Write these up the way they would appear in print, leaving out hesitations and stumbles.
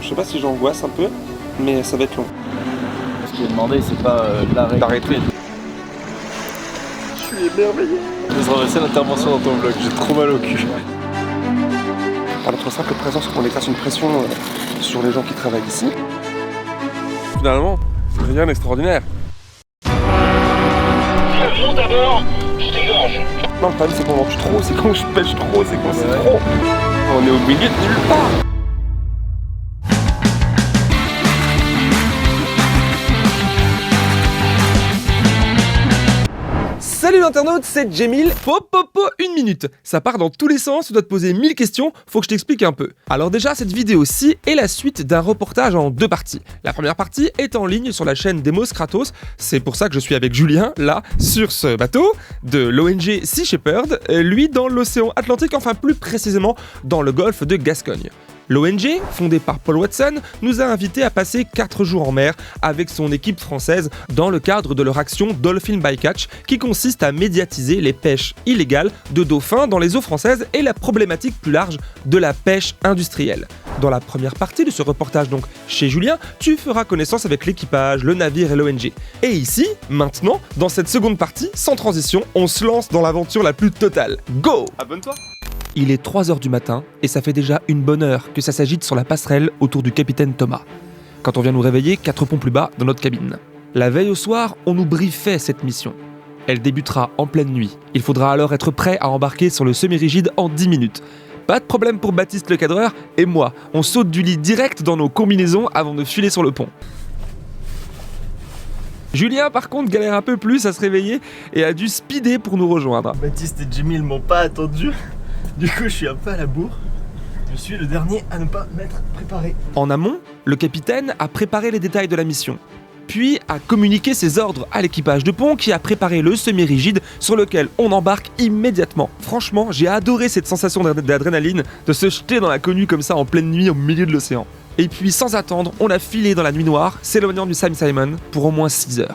Je sais pas si j'angoisse un peu, mais ça va être long. Ce qui est demandé, c'est pas d'arrêter. Je suis émerveillé. Je vais adresser l'intervention dans ton vlog, j'ai trop mal au cul. Par notre simple présence, on exerce une pression sur les gens qui travaillent ici. Finalement, rien d'extraordinaire. Monte à bord, je t'égorge. Non, le problème c'est qu'on mange trop, c'est quand je pêche trop, c'est quand c'est trop. On est au milieu de nulle part. Salut l'internaute, c'est Jemil. Une minute. Ça part dans tous les sens, tu dois te poser 1000 questions, faut que je t'explique un peu. Alors déjà, cette vidéo-ci est la suite d'un reportage en 2 parties. La première partie est en ligne sur la chaîne Demos Kratos, c'est pour ça que je suis avec Julien, là, sur ce bateau, de l'ONG Sea Shepherd, lui dans l'océan Atlantique, enfin plus précisément dans le golfe de Gascogne. L'ONG, fondée par Paul Watson, nous a invités à passer 4 jours en mer avec son équipe française dans le cadre de leur action Dolphin Bycatch qui consiste à médiatiser les pêches illégales de dauphins dans les eaux françaises et la problématique plus large de la pêche industrielle. Dans la première partie de ce reportage donc chez Julien, tu feras connaissance avec l'équipage, le navire et l'ONG. Et ici, maintenant, dans cette seconde partie, sans transition, on se lance dans l'aventure la plus totale. Go! Abonne-toi! Il est 3h du matin et ça fait déjà une bonne heure que ça s'agite sur la passerelle autour du capitaine Thomas. Quand on vient nous réveiller 4 ponts plus bas dans notre cabine. La veille au soir, on nous briefait cette mission. Elle débutera en pleine nuit. Il faudra alors être prêt à embarquer sur le semi-rigide en 10 minutes. Pas de problème pour Baptiste le cadreur et moi, on saute du lit direct dans nos combinaisons avant de filer sur le pont. Julien par contre galère un peu plus à se réveiller et a dû speeder pour nous rejoindre. Baptiste et Jimmy m'ont pas attendu. Du coup, je suis un peu à la bourre. Je suis le dernier à ne pas m'être préparé. En amont, le capitaine a préparé les détails de la mission, puis a communiqué ses ordres à l'équipage de pont qui a préparé le semi-rigide sur lequel on embarque immédiatement. Franchement, j'ai adoré cette sensation d'adrénaline, de se jeter dans l'inconnu comme ça en pleine nuit au milieu de l'océan. Et puis sans attendre, on a filé dans la nuit noire, s'éloignant du Sam Simon pour au moins 6 heures.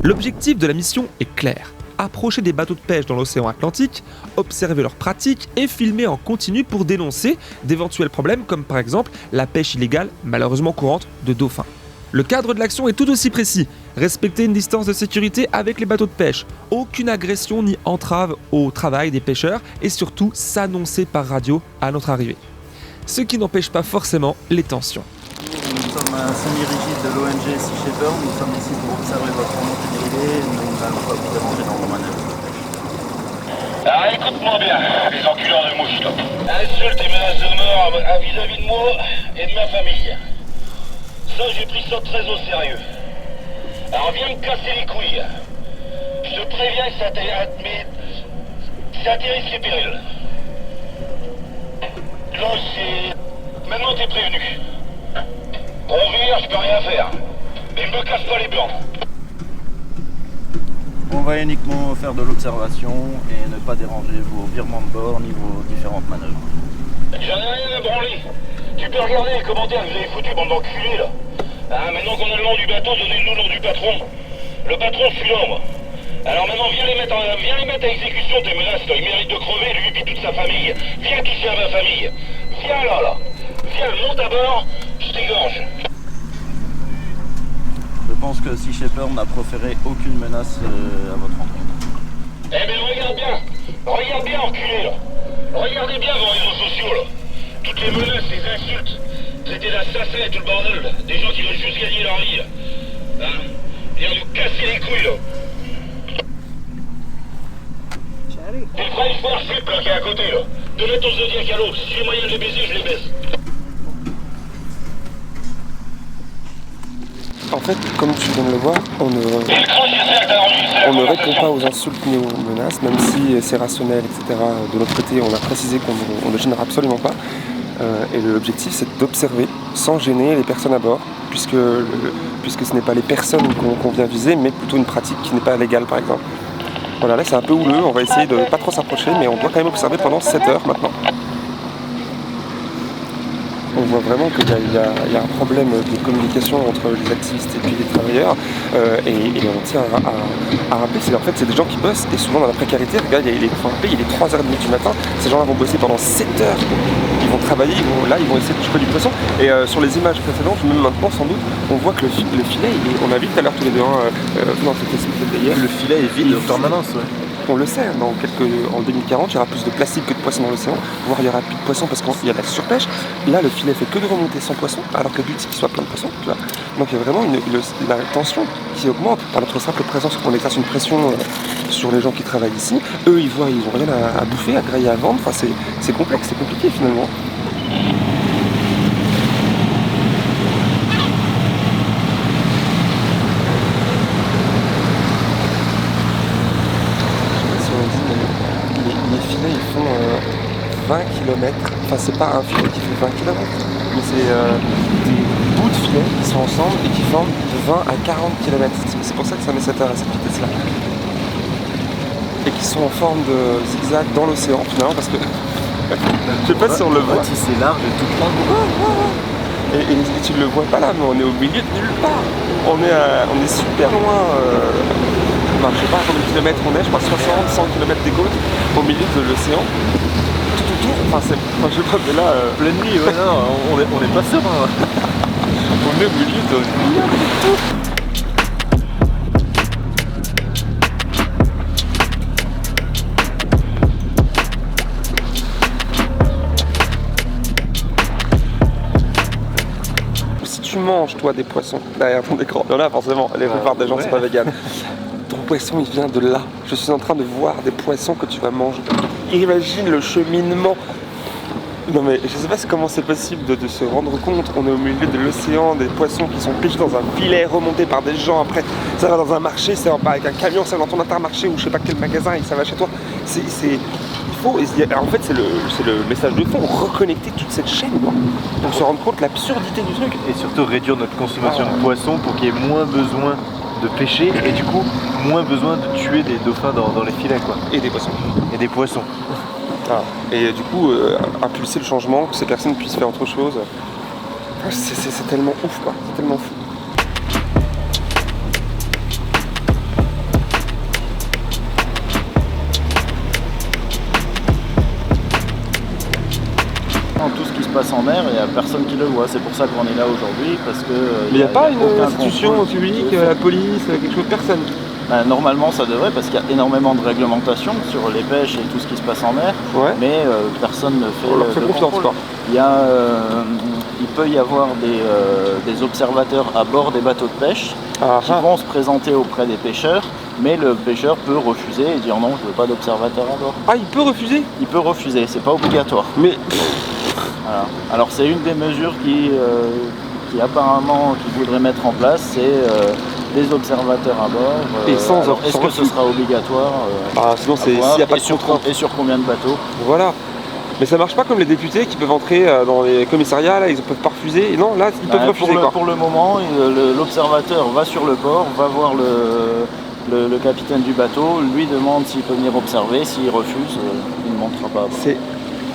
L'objectif de la mission est clair. Approcher des bateaux de pêche dans l'océan Atlantique, observer leurs pratiques et filmer en continu pour dénoncer d'éventuels problèmes comme par exemple la pêche illégale, malheureusement courante, de dauphins. Le cadre de l'action est tout aussi précis. Respecter une distance de sécurité avec les bateaux de pêche, aucune agression ni entrave au travail des pêcheurs et surtout s'annoncer par radio à notre arrivée. Ce qui n'empêche pas forcément les tensions. Nous sommes un semi-rigide de l'ONG Sea Shepherd. Nous sommes ici pour observer votre remontée dérivée. Nous n'allons pas vous déranger dans vos manœuvres. Alors écoute-moi bien, les enculeurs de mouches, là. Insultes et menaces de mort vis-à-vis de moi et de ma famille. Ça, j'ai pris ça très au sérieux. Alors viens me casser les couilles. Je te préviens que ça risque les périls. Là, c'est... Maintenant, t'es prévenu. Bon vire, je peux rien faire. Mais me casse pas les blancs. On va uniquement faire de l'observation et ne pas déranger vos virements de bord ni vos différentes manœuvres. J'en ai rien à branler. Tu peux regarder les commentaires que vous avez foutus, bande d'enculés, là. Ah, maintenant qu'on a le nom du bateau, donnez-nous le nom du patron. Le patron, je suis là, moi. Alors maintenant, viens les mettre à exécution, tes menaces, là. Il mérite de crever, lui et toute sa famille. Viens toucher à ma famille. Viens là. Viens, monte à bord, je t'égorge. Je pense que Sea Shepherd n'a proféré aucune menace à votre encontre. Eh ben regarde bien, enculé, là. Regardez bien vos réseaux sociaux, là. Toutes les menaces, les insultes, traiter d'assassins et tout le bordel, là. Des gens qui veulent juste gagner leur vie, là. Hein? Viens nous casser les couilles, là. T'es le French Warship, là, qui est à côté, là. De mettre au Zodiac à l'eau. Si j'ai moyen de les baiser, je les baise. En fait, comme tu viens de le voir, on ne répond pas aux insultes ni aux menaces, même si c'est rationnel, etc. De notre côté, on a précisé qu'on ne gênera absolument pas. Et l'objectif, c'est d'observer sans gêner les personnes à bord, puisque ce n'est pas les personnes qu'on vient viser, mais plutôt une pratique qui n'est pas légale, par exemple. Voilà, là c'est un peu houleux, on va essayer de ne pas trop s'approcher, mais on doit quand même observer pendant 7 heures maintenant. on voit vraiment qu'il y a un problème de communication entre les activistes et puis les travailleurs. Et on tient à rappeler, en fait, c'est des gens qui bossent et souvent dans la précarité. Regarde, il est 3h30 du matin. Ces gens-là vont bosser pendant 7 heures. Ils vont travailler, ils vont essayer de choper du poisson. Et sur les images précédentes, même maintenant sans doute, on voit que le filet, on a vu tout à l'heure tous les deux, dans cette explication d'hier. Le filet est vide en permanence, ouais. On le sait, en 2040, il y aura plus de plastique que de poissons dans l'océan, voire il y aura plus de poissons parce qu'il y a de la surpêche. Là, le filet fait que de remonter sans poisson, alors que le but c'est qu'il soit plein de poissons. Tu vois. Donc il y a vraiment la tension qui augmente par notre simple présence. On exerce une pression sur les gens qui travaillent ici. Eux, ils n'ont rien à bouffer, à grailler, à vendre. Enfin, c'est complexe, c'est compliqué finalement. Les filets ils font 20 km, enfin c'est pas un filet qui fait 20 km, mais c'est des bouts de filets qui sont ensemble et qui forment de 20 à 40 km. C'est pour ça que ça met cette heure à cette vitesse-là. Et qui sont en forme de zigzag dans l'océan finalement parce que je sais pas si on le voit. Si c'est large et tout plein. Et tu le vois pas là, mais on est au milieu de nulle part. On est super loin. Je sais pas combien de kilomètres on est, je crois 60, 100 km des côtes, au milieu de l'océan. Tout autour, je sais pas, mais là... Pleine nuit, ouais, non, on est pas serein. On est au milieu de rien du tout. Si tu manges, toi, des poissons derrière ton écran, il y en a forcément, la plupart des gens sont pas véganes. Ton poisson il vient de là. Je suis en train de voir des poissons que tu vas manger. Imagine le cheminement. Non mais je sais pas comment c'est possible de se rendre compte. On est au milieu de l'océan, des poissons qui sont pêchés dans un filet, remontés par des gens. Après ça va dans un marché, ça va avec un camion, ça va dans ton intermarché ou je sais pas quel magasin et ça va chez toi. En fait c'est le message de fond, reconnecter toute cette chaîne quoi. Pour se rendre compte de l'absurdité du truc. Et surtout réduire notre consommation de poissons pour qu'il y ait moins besoin de pêcher et du coup moins besoin de tuer des dauphins dans les filets quoi. Et des poissons. Et des poissons. Ah. Et du coup impulser le changement, que ces personnes puissent faire autre chose. C'est tellement ouf quoi, c'est tellement fou. Tout ce qui se passe en mer, il n'y a personne qui le voit. C'est pour ça qu'on est là aujourd'hui, parce que... Mais il n'y a pas une institution publique, la police, quelque chose, personne. Normalement ça devrait, parce qu'il y a énormément de réglementations sur les pêches et tout ce qui se passe en mer, mais personne ne fait on leur fait confiance contrôle. Il peut y avoir des observateurs à bord des bateaux de pêche qui vont se présenter auprès des pêcheurs, mais le pêcheur peut refuser et dire non, je ne veux pas d'observateur à bord. Ah, il peut refuser? Il peut refuser, c'est pas obligatoire. Mais... Voilà. Alors c'est une des mesures qui apparemment qu'ils voudraient mettre en place, c'est des observateurs à bord. Et sans est-ce que ce sera obligatoire sinon s'il n'y a pas de contrainte. Et sur combien de bateaux? Voilà. Mais ça marche pas comme les députés qui peuvent entrer dans les commissariats, là ils peuvent pas refuser. Et non, là ils peuvent refuser quoi. Pour le moment, l'observateur va sur le port, va voir le capitaine du bateau, lui demande s'il peut venir observer, s'il refuse, il ne montera pas. C'est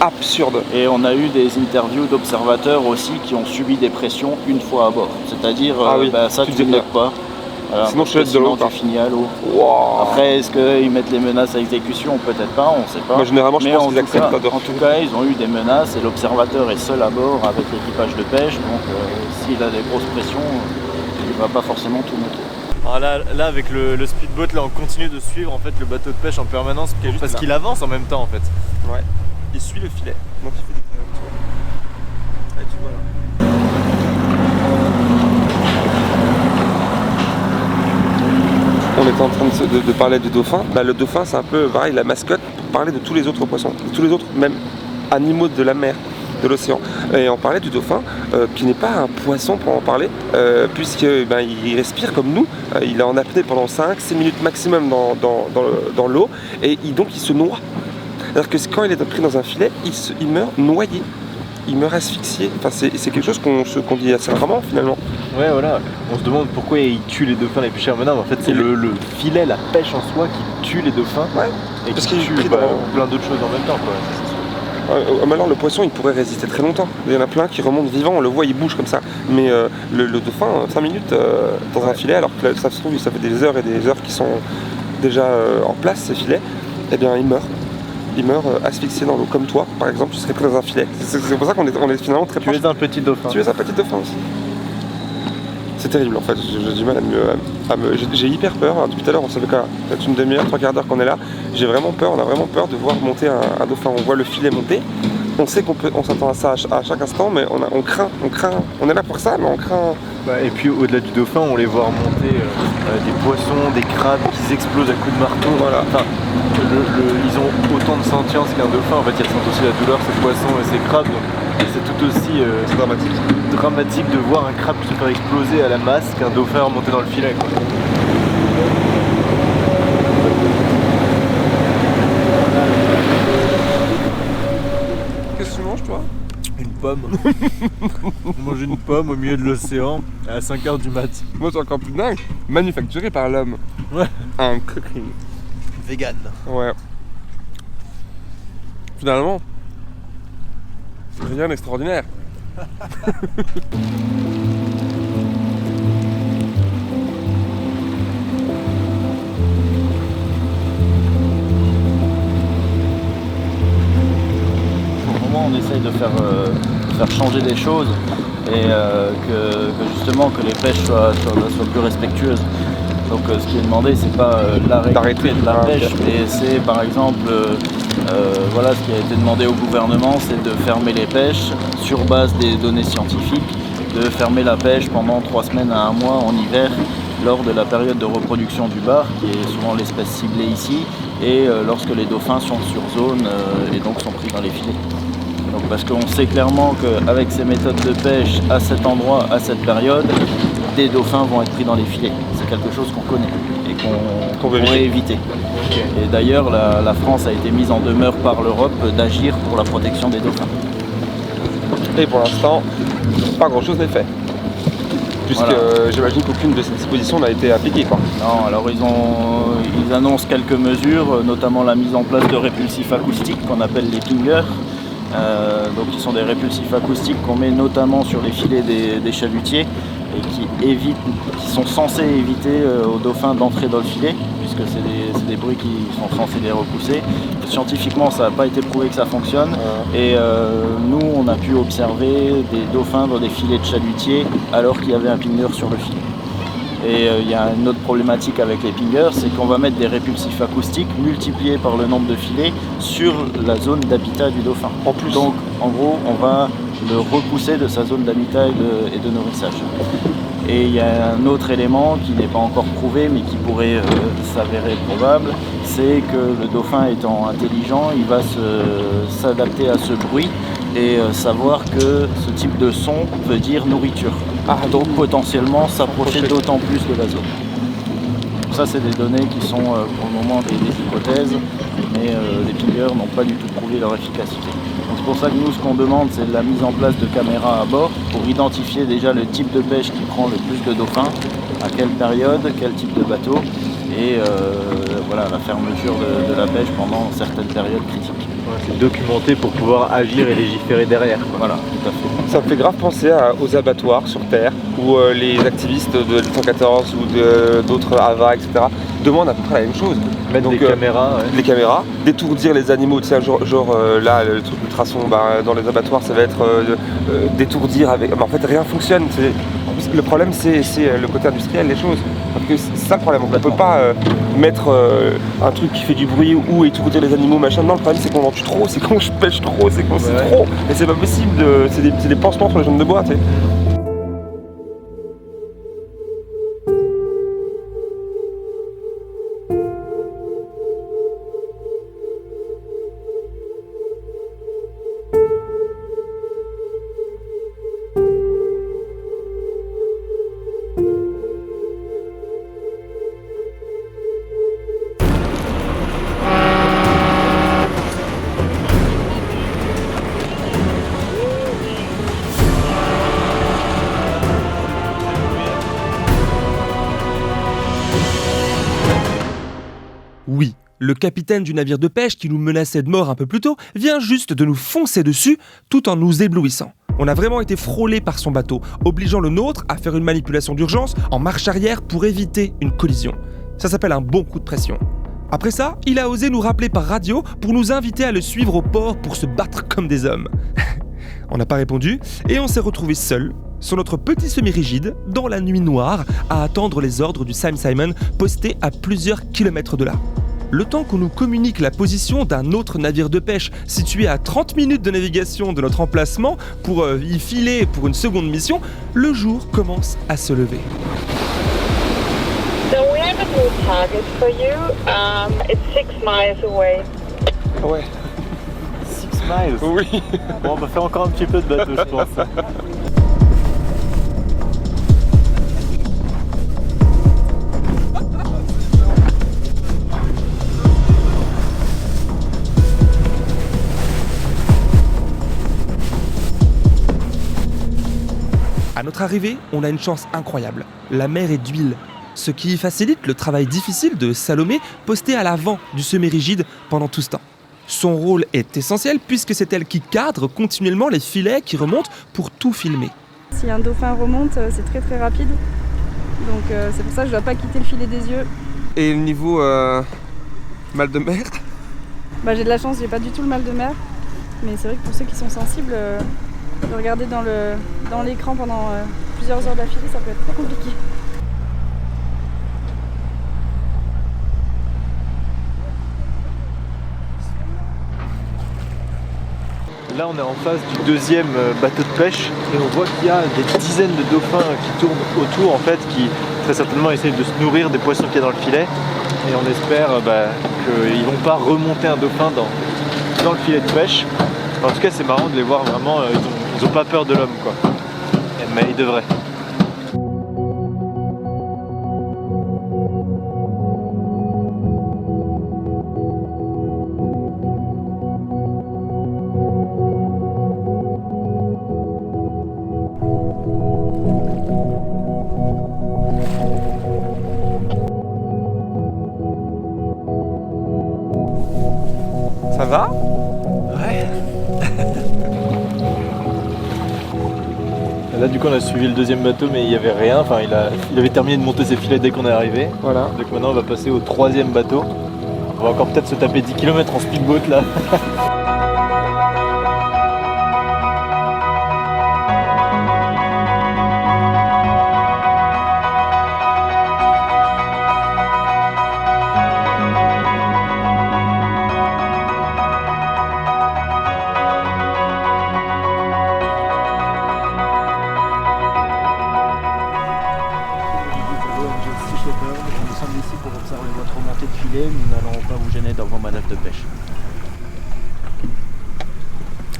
absurde. Et on a eu des interviews d'observateurs aussi qui ont subi des pressions une fois à bord. C'est-à-dire, ça tu ne notes pas. Voilà, sinon je te laisse de l'eau. Tu finis à l'eau. Wow. Après, est-ce qu'ils mettent les menaces à exécution? Peut-être pas, on ne sait pas. Moi, généralement, je pense qu'ils acceptent pas de En tout cas, ils ont eu des menaces et l'observateur est seul à bord avec l'équipage de pêche. Donc, s'il a des grosses pressions, il ne va pas forcément tout noter. Alors là avec le speedboat, là, on continue de suivre en fait le bateau de pêche en permanence parce qu'il avance en même temps en fait. Ouais. Il suit le filet. Donc il fait des allers-retours. Là, tu vois là. On était en train de parler du dauphin. Le dauphin, c'est un peu pareil, la mascotte pour parler de tous les autres poissons, de tous les autres même animaux de la mer, de l'océan. Et on parlait du dauphin, qui n'est pas un poisson pour en parler, puisqu'il respire comme nous. Il est en apnée pendant 5-6 minutes maximum dans l'eau, et donc il se noie. C'est-à-dire que quand il est pris dans un filet, il meurt noyé. Il meurt asphyxié. Enfin, c'est quelque chose qu'on dit assez rarement finalement. Ouais, voilà. On se demande pourquoi il tue les dauphins les plus chers. Mais non, en fait, c'est le filet, la pêche en soi qui tue les dauphins. Ouais. Et parce qui tue plein d'autres choses en même temps, quoi. Alors le poisson il pourrait résister très longtemps. Il y en a plein qui remontent vivants, on le voit, il bouge comme ça. Mais le dauphin, 5 minutes dans un filet, alors que là, ça se trouve, ça fait des heures et des heures qui sont déjà en place ces filets, eh bien il meurt. Il meurt asphyxié dans l'eau, comme toi par exemple, tu serais pris dans un filet. C'est pour ça qu'on est finalement très proche. Tu es un petit dauphin. Tu es un petit dauphin aussi. C'est terrible en fait, j'ai du mal à me... J'ai hyper peur, hein. Depuis tout à l'heure on savait quoi, peut-être une demi-heure, 3/4 d'heure qu'on est là. J'ai vraiment peur, on a vraiment peur de voir monter un dauphin. On voit le filet monter, on sait on s'attend à ça à chaque instant, mais on craint, on est là pour ça, mais on craint... Et puis au-delà du dauphin, on les voit remonter des poissons, des crabes qui explosent à coups de marteau. Voilà. Enfin, ils ont autant de sentience qu'un dauphin, en fait ils ressentent aussi la douleur, ces poissons et ces crabes. Donc c'est tout aussi dramatique de voir un crabe se faire exploser à la masse qu'un dauphin remonter dans le filet, quoi. Qu'est-ce que tu manges toi? Une pomme. On mange une pomme au milieu de l'océan à 5h du mat. Moi c'est encore plus dingue, manufacturé par l'homme. Ouais. Un cooking. Vegan. Ouais. Finalement, rien d'extraordinaire. On essaye de faire changer des choses et que justement que les pêches soient plus respectueuses. Donc ce qui est demandé, c'est pas l'arrêter de la pêche, mais c'est par exemple voilà, ce qui a été demandé au gouvernement, c'est de fermer les pêches sur base des données scientifiques, de fermer la pêche pendant 3 semaines à 1 mois en hiver lors de la période de reproduction du bar, qui est souvent l'espèce ciblée ici, et lorsque les dauphins sont sur zone et donc sont pris dans les filets. Donc, parce qu'on sait clairement qu'avec ces méthodes de pêche à cet endroit, à cette période, des dauphins vont être pris dans les filets. C'est quelque chose qu'on connaît et qu'on pourrait éviter. Okay. Et d'ailleurs, la France a été mise en demeure par l'Europe d'agir pour la protection des dauphins. Et pour l'instant, pas grand chose n'est fait. Puisque voilà. J'imagine qu'aucune de ces dispositions n'a été appliquée, quoi. Non, alors ils annoncent quelques mesures, notamment la mise en place de répulsifs acoustiques qu'on appelle les pingers. Donc qui sont des répulsifs acoustiques qu'on met notamment sur les filets des chalutiers et qui sont censés éviter aux dauphins d'entrer dans le filet, puisque c'est des bruits qui sont censés les repousser. Scientifiquement, ça n'a pas été prouvé que ça fonctionne. Et nous, on a pu observer des dauphins dans des filets de chalutiers alors qu'il y avait un pinger sur le filet. Et il y a une autre problématique avec les pingers, c'est qu'on va mettre des répulsifs acoustiques multipliés par le nombre de filets sur la zone d'habitat du dauphin. En plus. Donc en gros, on va le repousser de sa zone d'habitat et de nourrissage. Et il y a un autre élément qui n'est pas encore prouvé mais qui pourrait s'avérer probable, c'est que le dauphin étant intelligent, il va s'adapter à ce bruit et savoir que ce type de son veut dire nourriture. Donc potentiellement s'approcher d'autant plus de la zone. Donc ça c'est des données qui sont pour le moment des hypothèses, mais les pingers n'ont pas du tout prouvé leur efficacité. Donc c'est pour ça que nous ce qu'on demande c'est la mise en place de caméras à bord pour identifier déjà le type de pêche qui prend le plus de dauphins, à quelle période, quel type de bateau, et voilà, la fermeture de la pêche pendant certaines périodes critiques. C'est documenté pour pouvoir agir et légiférer derrière, quoi. Voilà, tout à fait. Ça me fait grave penser aux abattoirs sur Terre, où les activistes de 114 ou d'autres AVA, etc. demandent à peu près la même chose. Mettre des caméras, les caméras, d'étourdir les animaux, tu sais, genre là, le truc ultrason, dans les abattoirs, ça va être d'étourdir avec... en fait, rien fonctionne. Le problème, c'est le côté industriel, les choses. Parce que c'est ça le problème, on ne peut pas mettre un truc qui fait du bruit ou étourdir les animaux, machin. Non, le problème, c'est qu'on en tue trop, c'est qu'on pêche trop, c'est qu'on c'est trop. Et c'est pas possible, c'est des pansements sur les jambes de bois, tu sais. Oui, Le capitaine du navire de pêche qui nous menaçait de mort un peu plus tôt vient juste de nous foncer dessus tout en nous éblouissant. On a vraiment été frôlé par son bateau, obligeant le nôtre à faire une manipulation d'urgence en marche arrière pour éviter une collision. Ça s'appelle un bon coup de pression. Après ça, il a osé nous rappeler par radio pour nous inviter à le suivre au port pour se battre comme des hommes. On n'a pas répondu et on s'est retrouvés seuls sur notre petit semi-rigide dans la nuit noire à attendre les ordres du Sam Simon posté à plusieurs kilomètres de là. Le temps qu'on nous communique la position d'un autre navire de pêche situé à 30 minutes de navigation de notre emplacement pour y filer pour une seconde mission, le jour commence à se lever. So we have a new target for you. It's 6 miles away. Ouais. 6 miles. Oui. Bon, on va faire encore un petit peu de bateau, je pense. À notre arrivée, on a une chance incroyable. La mer est d'huile, ce qui facilite le travail difficile de Salomé postée à l'avant du semi-rigide pendant tout ce temps. Son rôle est essentiel puisque c'est elle qui cadre continuellement les filets qui remontent pour tout filmer. Si un dauphin remonte, c'est très très rapide. Donc c'est pour ça que je ne dois pas quitter le filet des yeux. Et le niveau mal de mer? J'ai de la chance, j'ai pas du tout le mal de mer. Mais c'est vrai que pour ceux qui sont sensibles, de regarder dans l'écran pendant plusieurs heures d'affilée, ça peut être très compliqué. Là, on est en face du deuxième bateau de pêche et on voit qu'il y a des dizaines de dauphins qui tournent autour, en fait, qui très certainement essayent de se nourrir des poissons qu'il y a dans le filet. Et on espère qu'ils ne vont pas remonter un dauphin dans le filet de pêche. En tout cas, c'est marrant de les voir vraiment, ils ont pas peur de l'homme, quoi. Mais ils devraient. Ça va? Ouais. Là, du coup, on a suivi le deuxième bateau, mais il n'y avait rien. Enfin, il avait terminé de monter ses filets dès qu'on est arrivé. Voilà. Donc maintenant, on va passer au troisième bateau. On va encore peut-être se taper 10 km en speedboat là. Nous sommes ici pour observer votre remontée de filet. Nous n'allons pas vous gêner dans vos manœuvres de pêche.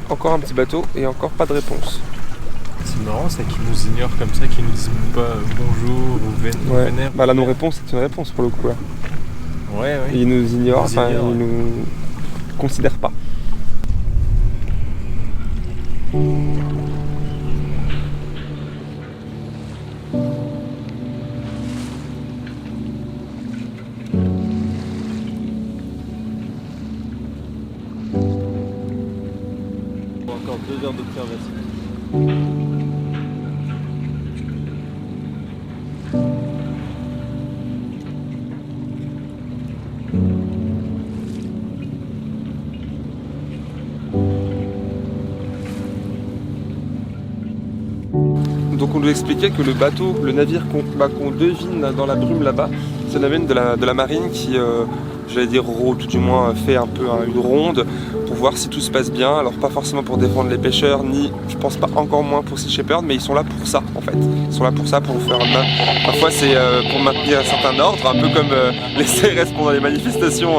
Encore un petit bateau et encore pas de réponse. C'est marrant ça qu'ils nous ignorent comme ça, qu'ils nous disent pas bonjour ou vénère. Bah la non-réponse c'est une réponse pour le coup là. Ouais. Ils nous ignorent, ils nous considèrent pas. Encore 2 heures d'observation. Donc on nous expliquait que le bateau, le navire qu'on devine dans la brume là-bas, c'est un navire de la marine qui, j'allais dire tout du moins, fait un peu une ronde pour voir si tout se passe bien. Alors pas forcément pour défendre les pêcheurs, ni je pense pas encore moins pour Sea Shepherd, mais ils sont là pour ça en fait. Ils sont là pour ça, pour faire parfois c'est pour maintenir un certain ordre, un peu comme les CRS pendant les manifestations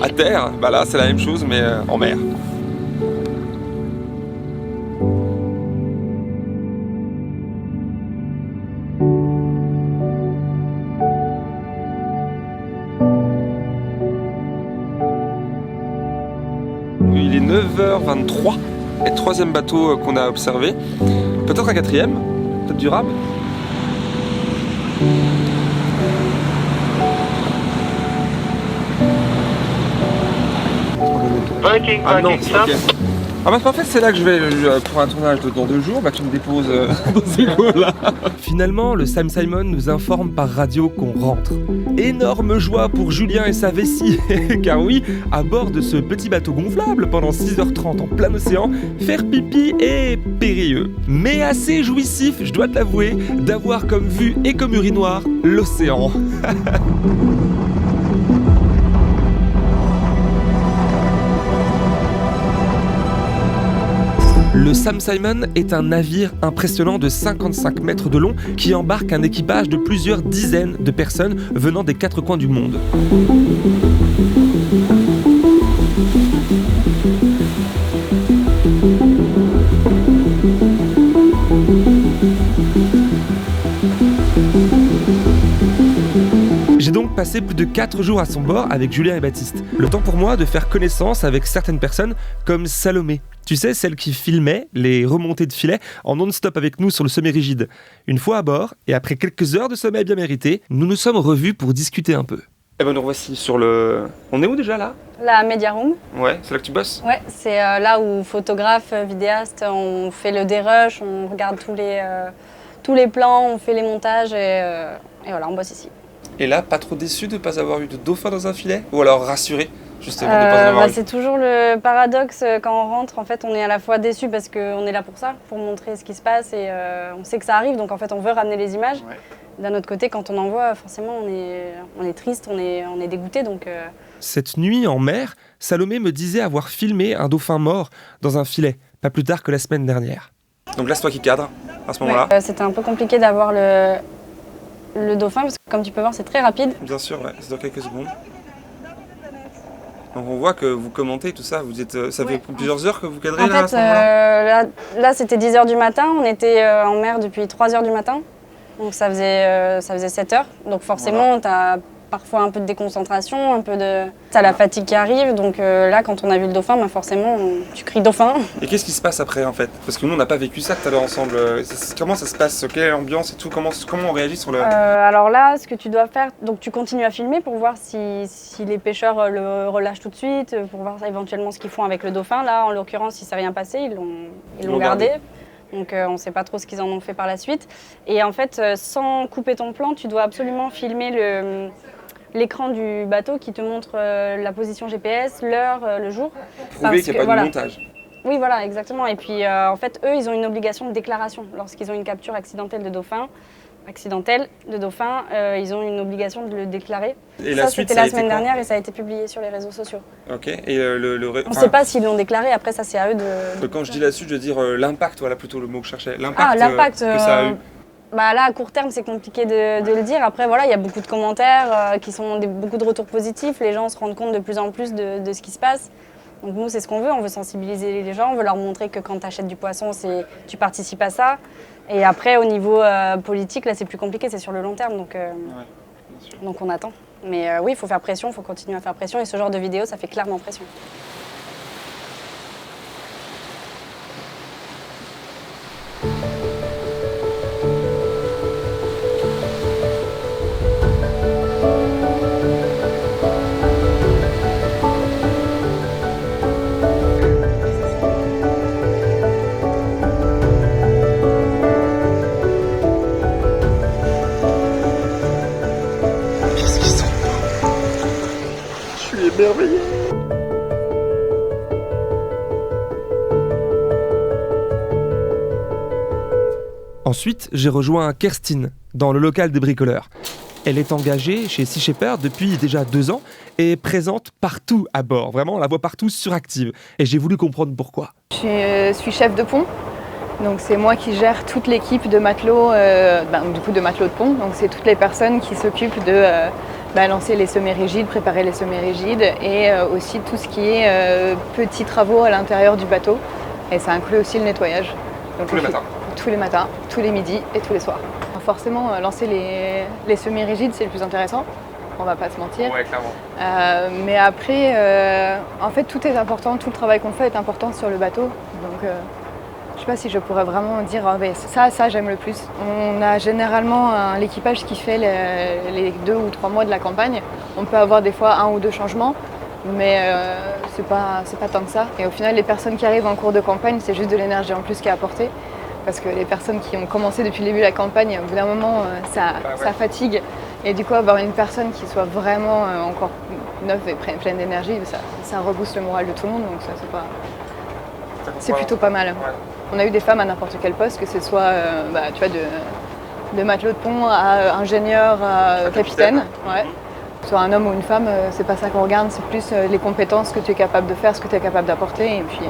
à terre. Bah là c'est la même chose mais en mer. Il est 9h23 et troisième bateau qu'on a observé. Peut-être un quatrième, peut-être durable. Parking, Ah non, stop. ok. Ah bah en fait c'est là que je vais pour un tournage dans 2 jours, bah tu me déposes dans ces coins-là. Finalement, le Sam Simon nous informe par radio qu'on rentre. Énorme joie pour Julien et sa vessie, car oui, à bord de ce petit bateau gonflable pendant 6h30 en plein océan, faire pipi est périlleux. Mais assez jouissif, je dois te l'avouer, d'avoir comme vue et comme urinoir l'océan. Le Sam Simon est un navire impressionnant de 55 mètres de long qui embarque un équipage de plusieurs dizaines de personnes venant des 4 coins du monde. J'ai donc passé plus de 4 jours à son bord avec Julien et Baptiste. Le temps pour moi de faire connaissance avec certaines personnes comme Salomé. Tu sais, celle qui filmait les remontées de filet en non-stop avec nous sur le semi-rigide. Une fois à bord, et après quelques heures de sommeil bien mérité, nous nous sommes revus pour discuter un peu. Eh ben nous revoici sur le... On est où déjà là? La Media Room. Ouais, c'est là que tu bosses? Ouais, c'est là où photographe, vidéaste, on fait le dérush, on regarde tous les plans, on fait les montages et voilà, on bosse ici. Et là, pas trop déçu de ne pas avoir eu de dauphin dans un filet? Ou alors rassuré justement de ne pas en avoir eu? C'est toujours le paradoxe quand on rentre. En fait, on est à la fois déçu parce qu'on est là pour ça, pour montrer ce qui se passe et on sait que ça arrive, donc en fait on veut ramener les images. Ouais. D'un autre côté, quand on en voit, forcément on est triste, on est dégoûté. Donc, Cette nuit en mer, Salomé me disait avoir filmé un dauphin mort dans un filet, pas plus tard que la semaine dernière. Donc là, c'est toi qui cadre à ce moment-là? C'était un peu compliqué d'avoir le dauphin parce que comme tu peux voir, c'est très rapide. Bien sûr, ouais, c'est dans quelques secondes. Donc on voit que vous commentez tout ça, vous êtes, ça fait plusieurs heures que vous cadrez en là, à fait, ce moment-là là c'était 10h du matin, on était en mer depuis 3h du matin, donc ça faisait 7h. Donc forcément, t'as parfois un peu de déconcentration, t'as la fatigue qui arrive, donc là quand on a vu le dauphin, forcément tu cries dauphin. Et qu'est-ce qui se passe après en fait? Parce que nous on n'a pas vécu ça tout à l'heure ensemble. Comment ça se passe? Quelle est l'ambiance et tout? Comment on réagit sur le... Alors là, ce que tu dois faire, donc tu continues à filmer pour voir si les pêcheurs le relâchent tout de suite, pour voir éventuellement ce qu'ils font avec le dauphin. Là en l'occurrence, il ne s'est rien passé, ils l'ont gardé. Donc on ne sait pas trop ce qu'ils en ont fait par la suite. Et en fait, sans couper ton plan, tu dois absolument filmer l'écran du bateau qui te montre la position GPS, l'heure, le jour. Prouver qu'il n'y a pas de montage. Oui, voilà, exactement. Et puis en fait, eux, ils ont une obligation de déclaration. Lorsqu'ils ont une capture accidentelle de dauphin, ils ont une obligation de le déclarer. Et ça, c'était la semaine dernière et ça a été publié sur les réseaux sociaux. Ok. Et on ne sait pas s'ils l'ont déclaré, après ça c'est à eux de... Quand je dis là-dessus, je veux dire l'impact, voilà plutôt le mot que je cherchais. L'impact que ça a eu. Là, à court terme, c'est compliqué de le dire. Après, voilà, il y a beaucoup de commentaires qui sont beaucoup de retours positifs. Les gens se rendent compte de plus en plus de ce qui se passe. Donc nous, c'est ce qu'on veut. On veut sensibiliser les gens. On veut leur montrer que quand tu achètes du poisson, tu participes à ça. Et après, au niveau politique, là, c'est plus compliqué. C'est sur le long terme. Donc on attend. Mais oui, il faut faire pression. Il faut continuer à faire pression. Et ce genre de vidéo, ça fait clairement pression. Merveilleux. Ensuite, j'ai rejoint Kerstin dans le local des bricoleurs. Elle est engagée chez Sea Shepherd depuis déjà 2 ans et est présente partout à bord. Vraiment, on la voit partout suractive. Et j'ai voulu comprendre pourquoi. Je suis chef de pont. Donc c'est moi qui gère toute l'équipe de matelots, de matelots de pont. Donc c'est toutes les personnes qui s'occupent de lancer les semi-rigides, préparer les semi-rigides et aussi tout ce qui est petits travaux à l'intérieur du bateau. Et ça inclut aussi le nettoyage. Donc, tous les matins? Tous les matins, tous les midis et tous les soirs. Forcément, lancer les semi-rigides, c'est le plus intéressant. On va pas se mentir. Ouais, clairement. Mais après, en fait, tout est important. Tout le travail qu'on fait est important sur le bateau. Donc, je sais pas si je pourrais vraiment dire ça j'aime le plus. On a généralement l'équipage qui fait les 2 ou 3 mois de la campagne. On peut avoir des fois 1 ou 2 changements. mais c'est pas tant que ça. Et au final, les personnes qui arrivent en cours de campagne, c'est juste de l'énergie en plus qui est apportée. Parce que les personnes qui ont commencé depuis le début de la campagne, au bout d'un moment, ça fatigue. Et du coup, avoir une personne qui soit vraiment encore neuve et pleine d'énergie, ça rebooste le moral de tout le monde. Donc ça, c'est plutôt pas mal. On a eu des femmes à n'importe quel poste, que ce soit tu vois, de matelot de pont à ingénieur, à capitaine. Ouais. Soit un homme ou une femme, c'est pas ça qu'on regarde, c'est plus les compétences que tu es capable de faire, ce que tu es capable d'apporter. Et puis,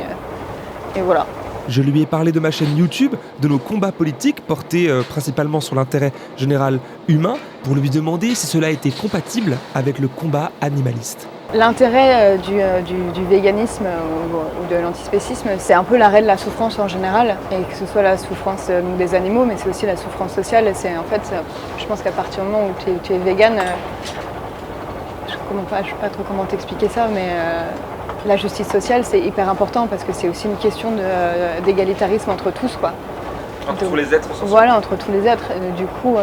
et voilà. Je lui ai parlé de ma chaîne YouTube, de nos combats politiques portés principalement sur l'intérêt général humain, pour lui demander si cela était compatible avec le combat animaliste. L'intérêt du véganisme ou de l'antispécisme, c'est un peu l'arrêt de la souffrance en général, et que ce soit la souffrance des animaux, mais c'est aussi la souffrance sociale. C'est en fait, je pense qu'à partir du moment où tu es végane, je ne sais pas trop comment t'expliquer ça, mais la justice sociale, c'est hyper important parce que c'est aussi une question d'égalitarisme entre tous, quoi. Entre tous les êtres. Voilà, entre tous les êtres. Du coup,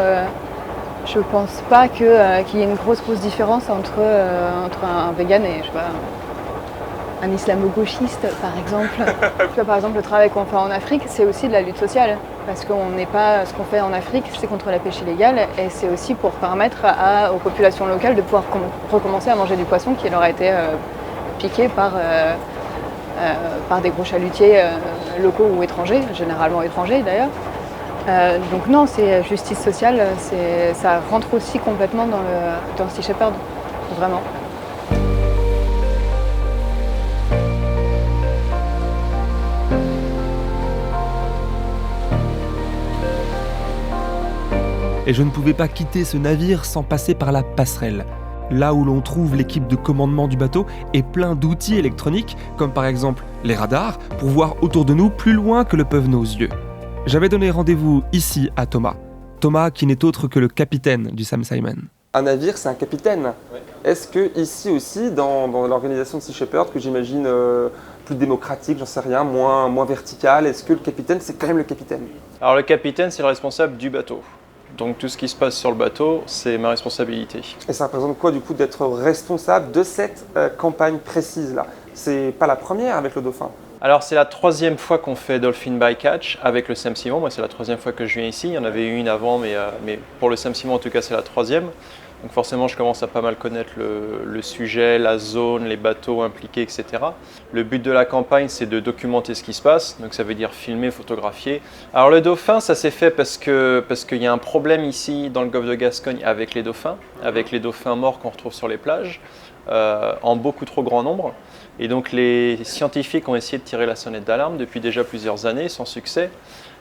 je pense pas qu'il y ait une grosse différence entre un vegan et, je sais pas, un islamo-gauchiste, par exemple. Tu vois, par exemple, le travail qu'on fait en Afrique, c'est aussi de la lutte sociale. Parce qu'on n'est pas, ce qu'on fait en Afrique, c'est contre la pêche illégale, et c'est aussi pour permettre aux populations locales de pouvoir recommencer à manger du poisson qui leur a été piqué par des gros chalutiers locaux ou étrangers, généralement étrangers d'ailleurs. Donc non, c'est justice sociale, ça rentre aussi complètement dans Sea Shepherd, vraiment. Et je ne pouvais pas quitter ce navire sans passer par la passerelle, là où l'on trouve l'équipe de commandement du bateau et plein d'outils électroniques, comme par exemple les radars, pour voir autour de nous plus loin que le peuvent nos yeux. J'avais donné rendez-vous ici à Thomas. Thomas qui n'est autre que le capitaine du Sam Simon. Un navire, c'est un capitaine. Oui. Est-ce que ici aussi, dans l'organisation de Sea Shepherd, que j'imagine plus démocratique, j'en sais rien, moins verticale, est-ce que le capitaine, c'est quand même le capitaine? Alors le capitaine, c'est le responsable du bateau. Donc tout ce qui se passe sur le bateau, c'est ma responsabilité. Et ça représente quoi du coup d'être responsable de cette campagne précise-là? C'est pas la première avec le Dauphin? Alors c'est la 3e fois qu'on fait Dolphin Bycatch avec le Sam Simon. Moi c'est la 3e fois que je viens ici. Il y en avait eu une avant, mais pour le Sam Simon en tout cas c'est la 3e. Donc forcément je commence à pas mal connaître le sujet, la zone, les bateaux impliqués, etc. Le but de la campagne c'est de documenter ce qui se passe. Donc ça veut dire filmer, photographier. Alors le Dauphin ça s'est fait parce qu'il y a un problème ici dans le golfe de Gascogne avec les dauphins morts qu'on retrouve sur les plages. En beaucoup trop grand nombre. Et donc les scientifiques ont essayé de tirer la sonnette d'alarme depuis déjà plusieurs années, sans succès.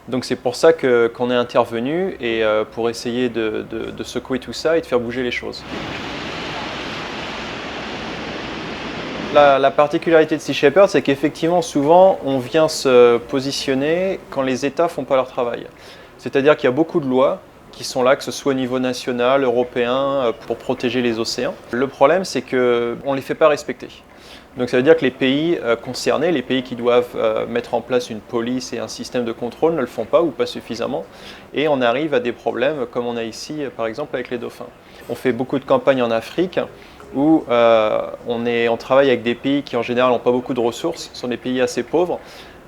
Donc c'est pour ça qu'on est intervenu et pour essayer de secouer tout ça et de faire bouger les choses. La particularité de Sea Shepherd, c'est qu'effectivement, souvent, on vient se positionner quand les États ne font pas leur travail. C'est-à-dire qu'il y a beaucoup de lois qui sont là, que ce soit au niveau national, européen, pour protéger les océans. Le problème, c'est qu'on ne les fait pas respecter. Donc ça veut dire que les pays concernés, les pays qui doivent mettre en place une police et un système de contrôle ne le font pas ou pas suffisamment. Et on arrive à des problèmes comme on a ici, par exemple, avec les dauphins. On fait beaucoup de campagnes en Afrique où on travaille avec des pays qui en général n'ont pas beaucoup de ressources, sont des pays assez pauvres.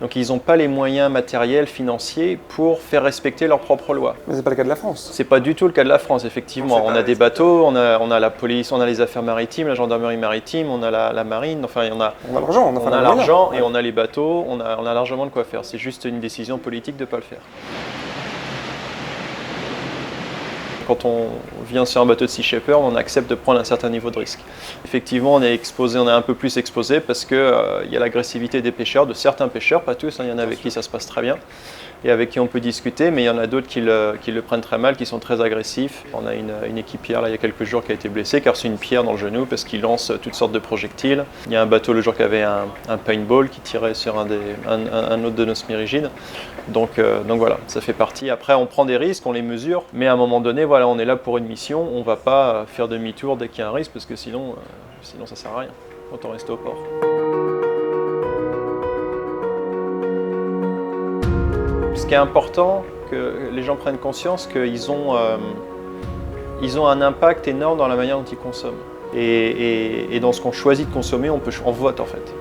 Donc ils n'ont pas les moyens matériels, financiers pour faire respecter leurs propres lois. Mais ce n'est pas le cas de la France. Ce n'est pas du tout le cas de la France, effectivement. On a des bateaux, on a la police, on a les affaires maritimes, la gendarmerie maritime, on a la marine, enfin on a l'argent. On a l'argent et on a les bateaux, on a largement de quoi faire. C'est juste une décision politique de ne pas le faire. Quand on vient sur un bateau de Sea Shepherd, on accepte de prendre un certain niveau de risque. Effectivement, on est un peu plus exposé parce qu'il y a l'agressivité des pêcheurs, de certains pêcheurs, pas tous, il y en a avec qui ça se passe très bien et avec qui on peut discuter, mais il y en a d'autres qui le prennent très mal, qui sont très agressifs. On a une équipière là, il y a quelques jours qui a été blessée car c'est une pierre dans le genou parce qu'il lance toutes sortes de projectiles. Il y a un bateau le jour qui avait un paintball qui tirait sur un autre de nos smérigides. Donc voilà, ça fait partie. Après, on prend des risques, on les mesure, mais à un moment donné, voilà, on est là pour une mission. On ne va pas faire demi-tour dès qu'il y a un risque parce que sinon ça ne sert à rien. Autant rester au port. Ce qui est important, que les gens prennent conscience qu'ils ont un impact énorme dans la manière dont ils consomment. Et dans ce qu'on choisit de consommer, on vote en fait.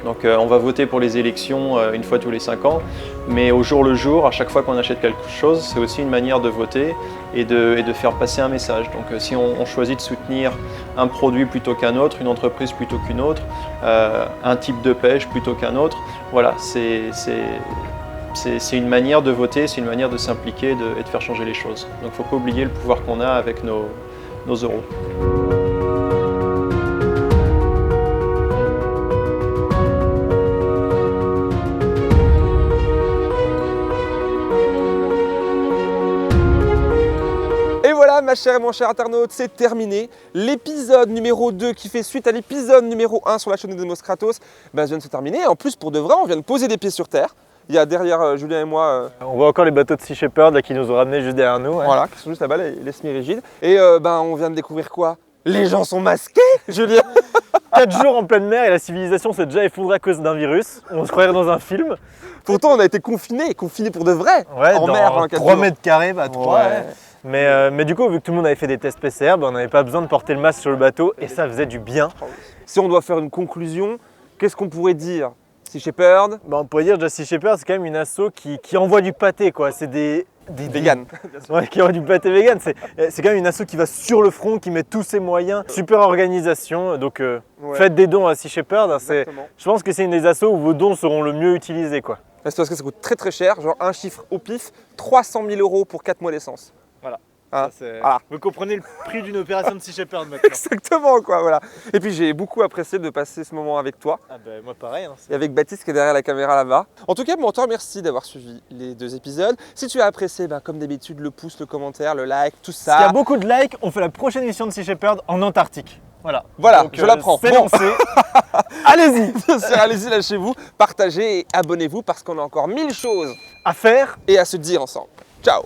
Donc on va voter pour les élections une fois tous les 5 ans, mais au jour le jour, à chaque fois qu'on achète quelque chose, c'est aussi une manière de voter et de faire passer un message. Donc si on choisit de soutenir un produit plutôt qu'un autre, une entreprise plutôt qu'une autre, un type de pêche plutôt qu'un autre, voilà, c'est une manière de voter, c'est une manière de s'impliquer et de faire changer les choses. Donc il ne faut pas oublier le pouvoir qu'on a avec nos euros. Voilà, ma chère et mon cher internaute, c'est terminé. L'épisode numéro 2 qui fait suite à l'épisode numéro 1 sur la chaîne de Demos Kratos vient de se terminer. En plus, pour de vrai, on vient de poser des pieds sur terre. Il y a derrière Julien et moi... On voit encore les bateaux de Sea Shepherd là, qui nous ont ramenés juste derrière nous. Ouais. Voilà, qui sont juste là-bas, les semi-rigides. Et on vient de découvrir quoi? Les gens sont masqués, Julien. 4 jours en pleine mer et la civilisation s'est déjà effondrée à cause d'un virus. On se croirait dans un film. Pourtant, on a été confinés pour de vrai, ouais, en mer. Hein, 3 mètres carrés, bah 3. Ouais. Mais du coup, vu que tout le monde avait fait des tests PCR, on n'avait pas besoin de porter le masque sur le bateau et ça faisait du bien. Si on doit faire une conclusion, qu'est-ce qu'on pourrait dire? Sea Shepherd, on pourrait dire que Sea Shepherd, c'est quand même une asso qui envoie du pâté, quoi. C'est des vegan. Ouais, qui envoie du pâté vegan. C'est quand même une asso qui va sur le front, qui met tous ses moyens. Super organisation. Donc faites des dons à Sea Shepherd. Je pense que c'est une des assos où vos dons seront le mieux utilisés, quoi. C'est parce que ça coûte très très cher, genre un chiffre au pif, 300 000 € pour 4 mois d'essence. Voilà. Hein, voilà. Vous comprenez le prix d'une opération de Sea Shepherd maintenant. Exactement, quoi, voilà. Et puis j'ai beaucoup apprécié de passer ce moment avec toi. Ah ben moi pareil. Hein, et avec Baptiste qui est derrière la caméra là-bas. En tout cas, on te remercie d'avoir suivi les 2 épisodes. Si tu as apprécié, comme d'habitude, le pouce, le commentaire, le like, tout ça. S'il y a beaucoup de likes, on fait la prochaine émission de Sea Shepherd en Antarctique. Voilà. Voilà, donc, je la prends. C'est lancé. Allez-y. Bien sûr, allez-y, lâchez-vous, partagez et abonnez-vous parce qu'on a encore 1000 choses à faire et à se dire ensemble. Ciao.